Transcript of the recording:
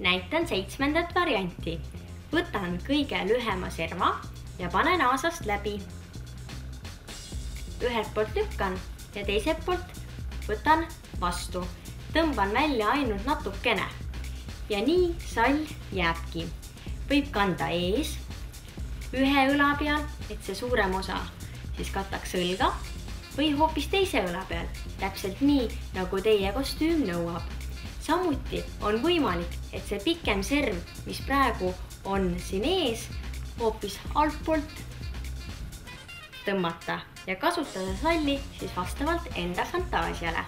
Näitan 7. varianti. Võtan kõige lühema serva ja panen aasast läbi. Ühelt poolt lükkan ja teiselt poolt võtan vastu. Tõmban välja ainult natukene. Ja nii sall jääbki. Võib kanda ees ühe õla peal, et see suurem osa siis kataks õlga või hoopis teise õla peal, täpselt nii, nagu teie kostüüm nõuab. Samuti on võimalik, et see pikem serv, mis praegu on siin ees, hoopis altpoolt tõmmata ja kasutada salli siis vastavalt enda fantaasiale.